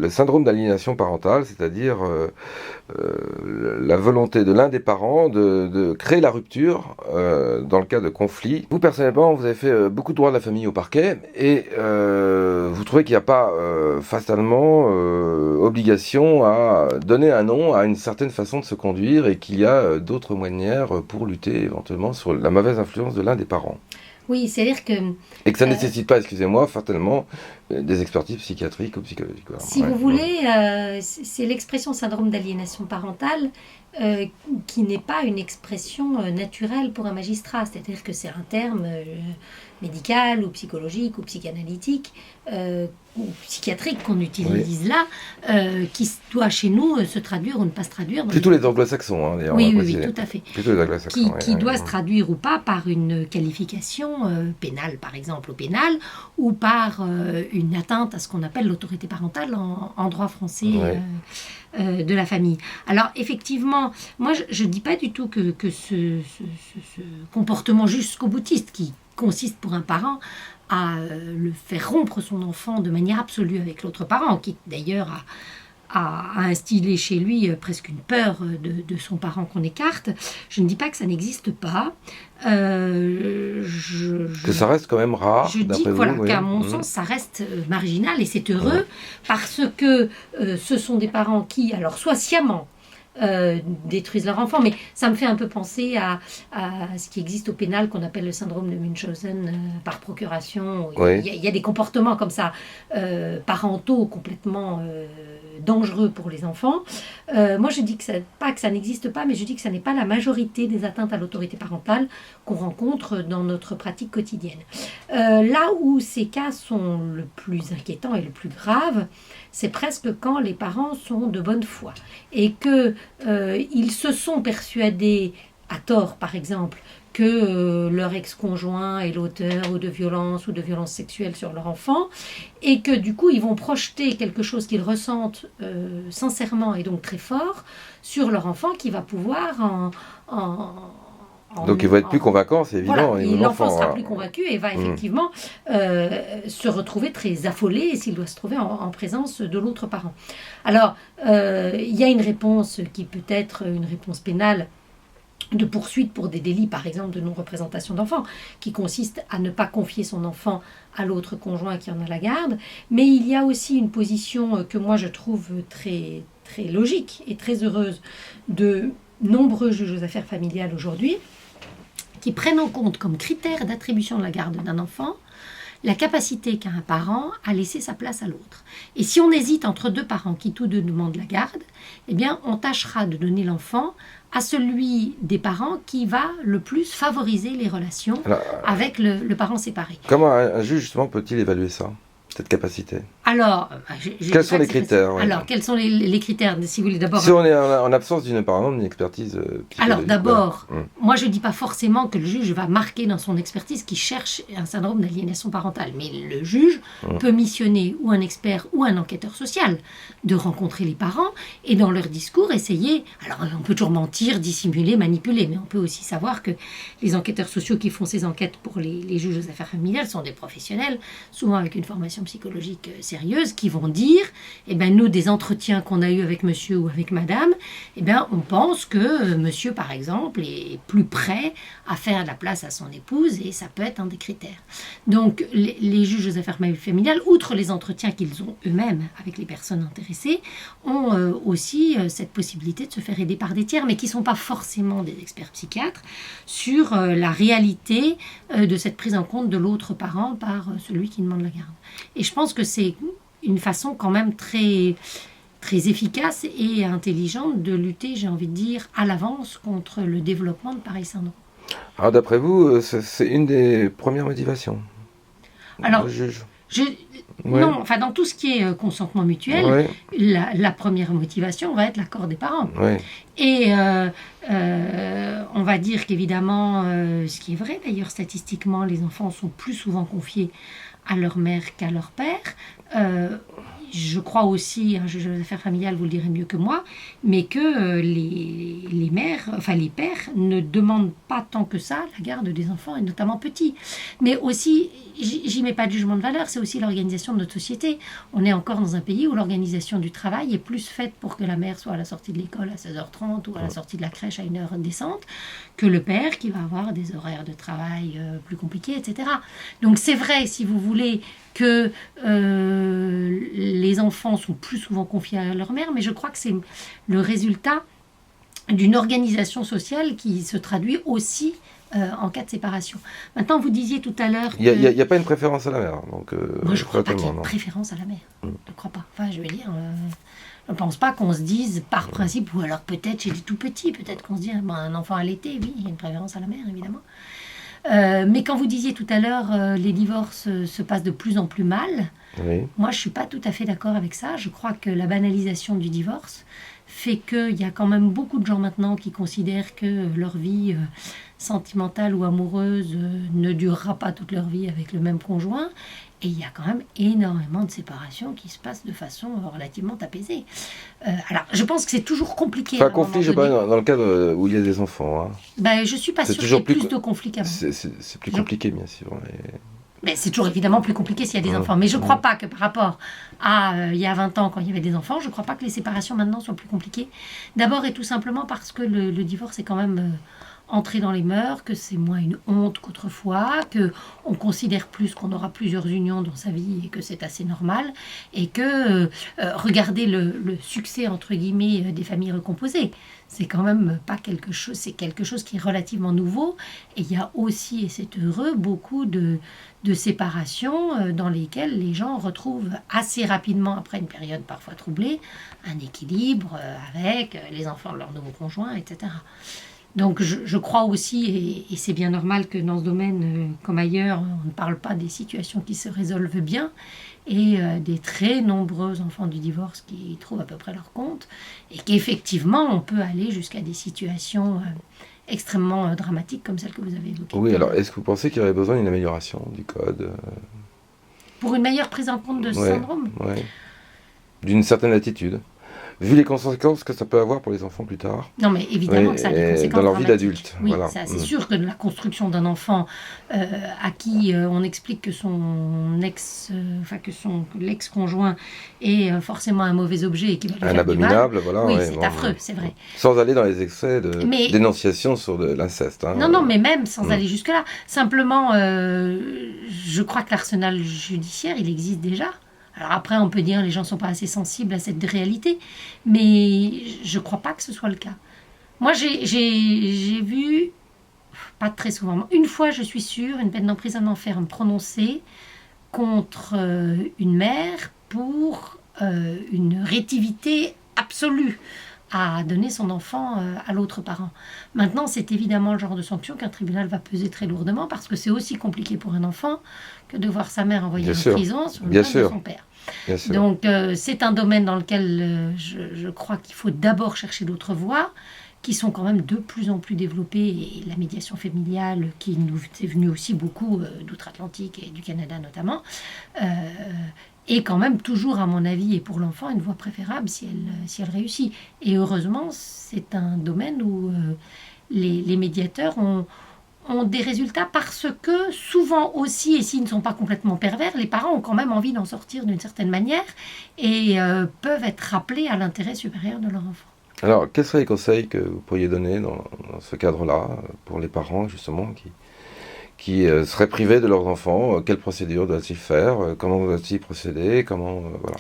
le syndrome d'aliénation parentale, c'est-à-dire la volonté de l'un des parents de créer la rupture dans le cas de conflit. Vous, personnellement, vous avez fait beaucoup de droit de la famille au parquet et vous trouvez qu'il n'y a pas fatalement obligation à donner un nom à une certaine façon de se conduire et qu'il y a d'autres manières pour lutter éventuellement sur la mauvaise influence de l'un des parents. Oui, c'est-à-dire que... Et que ça ne nécessite pas, excusez-moi, fatalement des expertises psychiatriques ou psychologiques. Si vous voulez, c'est l'expression syndrome d'aliénation parentale qui n'est pas une expression naturelle pour un magistrat. C'est-à-dire que c'est un terme médical ou psychologique ou psychanalytique ou psychiatrique qu'on utilise là, qui doit chez nous se traduire ou ne pas se traduire. Plutôt les anglo-saxons, d'ailleurs. Oui, tout à fait. Plutôt les anglo-saxons. Qui doit se traduire ou pas par une qualification pénale, par exemple, au pénal, ou par une atteinte à ce qu'on appelle l'autorité parentale en droit français de la famille. Alors, effectivement, moi, je ne dis pas du tout que ce comportement jusqu'au boutiste qui consiste pour un parent à le faire rompre son enfant de manière absolue avec l'autre parent, qui d'ailleurs a instillé chez lui presque une peur de son parent qu'on écarte. Je ne dis pas que ça n'existe pas. Que ça reste quand même rare. Je dis qu'à mon sens, ça reste marginal et c'est heureux parce que ce sont des parents qui, alors soit sciemment, détruisent leur enfant, mais ça me fait un peu penser à ce qui existe au pénal qu'on appelle le syndrome de Munchausen par procuration. Il y a des comportements comme ça, parentaux complètement dangereux pour les enfants. Moi, je dis pas que ça n'existe pas, mais je dis que ça n'est pas la majorité des atteintes à l'autorité parentale qu'on rencontre dans notre pratique quotidienne. Là où ces cas sont le plus inquiétants et le plus graves, c'est presque quand les parents sont de bonne foi et que ils se sont persuadés, à tort par exemple, que leur ex-conjoint est l'auteur ou de violences sexuelles sur leur enfant, et que du coup ils vont projeter quelque chose qu'ils ressentent sincèrement et donc très fort sur leur enfant qui va pouvoir donc il va être plus convaincant, c'est évident. Voilà, l'enfant sera plus convaincu et va effectivement se retrouver très affolé s'il doit se trouver en présence de l'autre parent. Alors, il y a une réponse qui peut être une réponse pénale de poursuite pour des délits, par exemple, de non-représentation d'enfant, qui consiste à ne pas confier son enfant à l'autre conjoint qui en a la garde. Mais il y a aussi une position que moi je trouve très, très logique et très heureuse de nombreux juges aux affaires familiales aujourd'hui, qui prennent en compte comme critère d'attribution de la garde d'un enfant la capacité qu'a un parent à laisser sa place à l'autre. Et si on hésite entre deux parents qui tous deux demandent la garde, eh bien on tâchera de donner l'enfant à celui des parents qui va le plus favoriser les relations avec le parent séparé. Comment un juge justement peut-il évaluer ça, cette capacité? Alors, quels sont les critères? Alors, quels sont les critères, si vous voulez d'abord... Si on est en absence par exemple, d'une expertise psychologique. Alors, d'abord, moi je ne dis pas forcément que le juge va marquer dans son expertise qu'il cherche un syndrome d'aliénation parentale, mais le juge peut missionner ou un expert ou un enquêteur social de rencontrer les parents et dans leur discours essayer... Alors, on peut toujours mentir, dissimuler, manipuler, mais on peut aussi savoir que les enquêteurs sociaux qui font ces enquêtes pour les juges aux affaires familiales sont des professionnels, souvent avec une formation psychologique sérieuses, qui vont dire, eh ben, nous, des entretiens qu'on a eus avec monsieur ou avec madame, eh ben, on pense que monsieur, par exemple, est plus prêt à faire de la place à son épouse, et ça peut être un des critères. Donc, les juges aux affaires familiales, outre les entretiens qu'ils ont eux-mêmes avec les personnes intéressées, ont aussi cette possibilité de se faire aider par des tiers, mais qui ne sont pas forcément des experts psychiatres, sur la réalité de cette prise en compte de l'autre parent par celui qui demande la garde. Et je pense que c'est une façon quand même très, très efficace et intelligente de lutter, j'ai envie de dire, à l'avance contre le développement de pareils syndromes. Alors d'après vous, c'est une des premières motivations du juge? Non, enfin dans tout ce qui est consentement mutuel, la première motivation va être l'accord des parents. Et on va dire qu'évidemment, ce qui est vrai d'ailleurs statistiquement, les enfants sont plus souvent confiés à leur mère qu'à leur père. je crois aussi, un juge aux affaires familiales vous le direz mieux que moi, mais que les mères, enfin les pères, ne demandent pas tant que ça la garde des enfants, et notamment petits. Mais aussi, j'y mets pas de jugement de valeur, c'est aussi l'organisation de notre société. On est encore dans un pays où l'organisation du travail est plus faite pour que la mère soit à la sortie de l'école à 16h30 ou à la sortie de la crèche à une heure décente, que le père qui va avoir des horaires de travail plus compliqués, etc. Donc c'est vrai, si vous voulez, que les enfants sont plus souvent confiés à leur mère, mais je crois que c'est le résultat d'une organisation sociale qui se traduit aussi en cas de séparation. Maintenant, vous disiez tout à l'heure... Il n'y a pas une préférence à la mère. Donc, moi, je ne crois pas qu'il y ait une préférence à la mère. Je ne crois pas. Enfin, je veux dire... je ne pense pas qu'on se dise par principe, ou alors peut-être chez les tout petits, peut-être qu'on se dit, un enfant allaité, oui, il y a une préférence à la mère, évidemment. Mais quand vous disiez tout à l'heure, les divorces se passent de plus en plus mal, oui. Moi je ne suis pas tout à fait d'accord avec ça. Je crois que la banalisation du divorce fait qu'il y a quand même beaucoup de gens maintenant qui considèrent que leur vie sentimentale ou amoureuse ne durera pas toute leur vie avec le même conjoint. Et il y a quand même énormément de séparations qui se passent de façon relativement apaisée. Alors, je pense que c'est toujours compliqué. Pas conflit, je sais pas, dans le cadre où il y a des enfants. Hein. Ben, je ne suis pas sûre qu'il y ait plus de conflits qu'avant. C'est plus compliqué, bien sûr. Mais c'est toujours évidemment plus compliqué s'il y a des enfants. Mais je ne crois pas que par rapport à il y a 20 ans, quand il y avait des enfants, je ne crois pas que les séparations maintenant soient plus compliquées. D'abord et tout simplement parce que le divorce est quand même... entrer dans les mœurs, que c'est moins une honte qu'autrefois, qu'on considère plus qu'on aura plusieurs unions dans sa vie et que c'est assez normal, et que regardez le succès entre guillemets des familles recomposées, c'est quand même pas quelque chose, c'est quelque chose qui est relativement nouveau, et il y a aussi, et c'est heureux, beaucoup de séparations dans lesquelles les gens retrouvent assez rapidement, après une période parfois troublée, un équilibre avec les enfants de leur nouveau conjoint, etc. Donc je crois aussi, et c'est bien normal que dans ce domaine, comme ailleurs, on ne parle pas des situations qui se résolvent bien, et des très nombreux enfants du divorce qui trouvent à peu près leur compte, et qu'effectivement on peut aller jusqu'à des situations extrêmement dramatiques comme celle que vous avez évoquée. Oui, alors est-ce que vous pensez qu'il y aurait besoin d'une amélioration du code pour une meilleure prise en compte de ce syndrome? Oui, d'une certaine attitude. Vu les conséquences que ça peut avoir pour les enfants plus tard. Non, mais évidemment que ça a des conséquences dans leur vie d'adulte. Oui, voilà. ça, c'est sûr que la construction d'un enfant à qui on explique que que l'ex-conjoint est forcément un mauvais objet et qu'il va lui un faire abominable, du mal. voilà. Oui, c'est affreux, c'est vrai. Sans aller dans les excès de dénonciation sur l'inceste. Hein. Non, mais même sans aller jusque-là. Simplement, je crois que l'arsenal judiciaire, il existe déjà. Alors après, on peut dire les gens ne sont pas assez sensibles à cette réalité, mais je ne crois pas que ce soit le cas. Moi, j'ai vu, pas très souvent, une fois, je suis sûre, une peine d'emprisonnement ferme prononcée contre une mère pour une rétivité absolue à donner son enfant à l'autre parent. Maintenant, c'est évidemment le genre de sanction qu'un tribunal va peser très lourdement parce que c'est aussi compliqué pour un enfant que de voir sa mère envoyée en prison sur le dos de son père. Donc, c'est un domaine dans lequel je crois qu'il faut d'abord chercher d'autres voies qui sont quand même de plus en plus développées, et la médiation familiale qui nous est venue aussi beaucoup d'outre-Atlantique et du Canada notamment, est quand même toujours, à mon avis, et pour l'enfant, une voie préférable si elle réussit. Et heureusement, c'est un domaine où les médiateurs ont des résultats parce que souvent aussi, et s'ils ne sont pas complètement pervers, les parents ont quand même envie d'en sortir d'une certaine manière et peuvent être rappelés à l'intérêt supérieur de leur enfant. Alors, quels seraient les conseils que vous pourriez donner dans ce cadre-là pour les parents, justement, qui seraient privés de leurs enfants? Quelle procédure doivent-ils faire? Comment doivent-ils procéder? Voilà.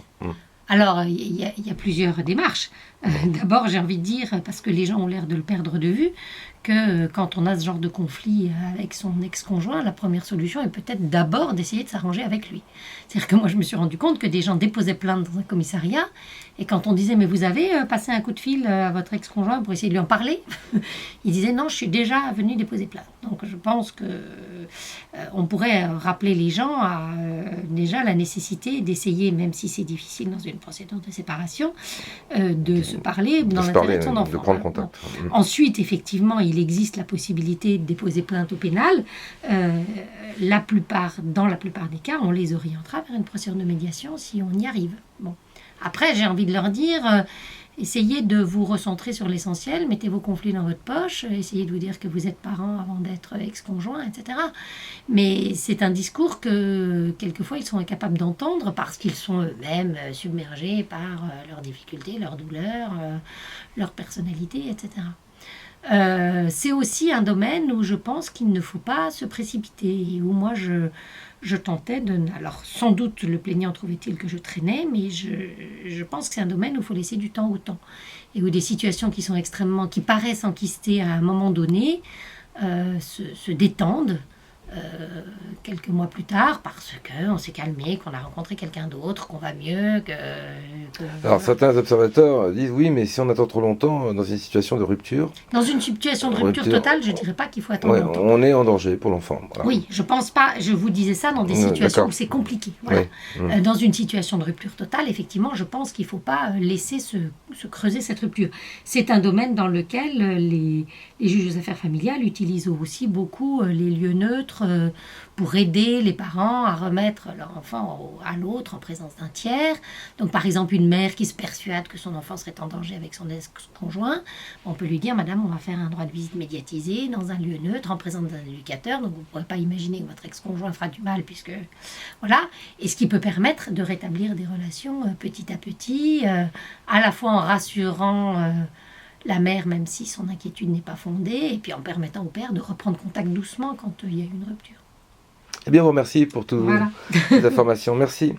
Alors, il y a plusieurs démarches. D'abord, j'ai envie de dire, parce que les gens ont l'air de le perdre de vue, que quand on a ce genre de conflit avec son ex-conjoint, la première solution est peut-être d'abord d'essayer de s'arranger avec lui. C'est-à-dire que moi, je me suis rendu compte que des gens déposaient plainte dans un commissariat, et quand on disait « mais vous avez passé un coup de fil à votre ex-conjoint pour essayer de lui en parler ?» il disait « non, je suis déjà venu déposer plainte ». Donc je pense que on pourrait rappeler les gens à déjà la nécessité d'essayer, même si c'est difficile dans une procédure de séparation, de se parler dans l'intérêt de son enfant. De prendre contact. Bon. Ensuite, effectivement, il existe la possibilité de déposer plainte au pénal. Dans la plupart des cas, on les orientera vers une procédure de médiation si on y arrive. Bon. Après, j'ai envie de leur dire, essayez de vous recentrer sur l'essentiel, mettez vos conflits dans votre poche, essayez de vous dire que vous êtes parent avant d'être ex-conjoint, etc. Mais c'est un discours que, quelquefois, ils sont incapables d'entendre parce qu'ils sont eux-mêmes submergés par leurs difficultés, leurs douleurs, leur personnalité, etc. C'est aussi un domaine où je pense qu'il ne faut pas se précipiter, et où moi je tentais de... Alors sans doute le plaignant trouvait-il que je traînais, mais je pense que c'est un domaine où il faut laisser du temps au temps, et où des situations qui paraissent enquistées à un moment donné se détendent quelques mois plus tard, parce qu'on s'est calmé, qu'on a rencontré quelqu'un d'autre, qu'on va mieux, Alors certains observateurs disent oui, mais si on attend trop longtemps dans une situation de rupture... Dans une situation de rupture totale, je ne dirais pas qu'il faut attendre longtemps. On est en danger pour l'enfant. Voilà. Oui, je pense pas, je vous disais ça dans des situations où c'est compliqué. Voilà. Oui. Dans une situation de rupture totale, effectivement, je pense qu'il ne faut pas laisser se creuser cette rupture. C'est un domaine dans lequel les juges aux affaires familiales utilisent aussi beaucoup les lieux neutres pour aider les parents à remettre leur enfant à l'autre en présence d'un tiers. Donc par exemple une mère qui se persuade que son enfant serait en danger avec son ex-conjoint, on peut lui dire: madame, on va faire un droit de visite médiatisé dans un lieu neutre en présence d'un éducateur, donc vous ne pourrez pas imaginer que votre ex-conjoint fera du mal, puisque voilà, et ce qui peut permettre de rétablir des relations petit à petit, à la fois en rassurant la mère, même si son inquiétude n'est pas fondée, et puis en permettant au père de reprendre contact doucement quand il y a eu une rupture. Eh bien, vous remercie pour toutes ces informations. Merci.